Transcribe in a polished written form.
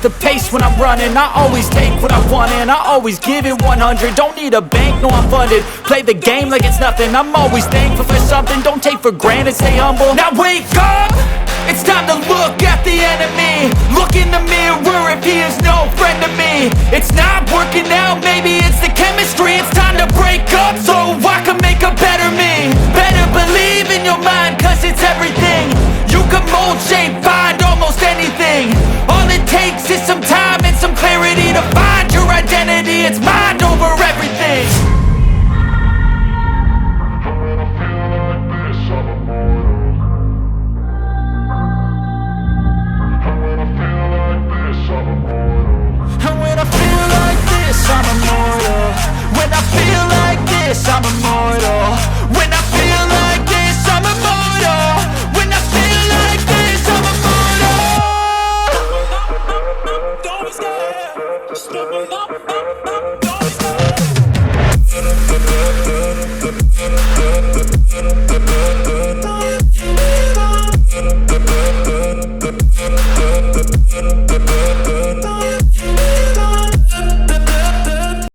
the pace when I'm running. I always take what I want and I always give it 100. Don't need a bank, no I'm funded. Play the game like it's nothing. I'm always thankful for something. Don't take for granted, stay humble. Now wake up! It's time to look at the enemy. Look in the mirror if he is no friend to me. It's not working out, maybe it's the chemistry. It's time to break up so I can make a better me. Better believe in your mind, cause it's everything. You can mold, shape, find almost anything. All it takes is some time and some clarity to find your identity. It's mind over everything. And when I feel like this, I'm immortal. When I feel like this, I'm immortal. When I feel like this, I'm immortal. When I feel like this, I'm immortal. Don't be scared. Just step it up, don't be scared.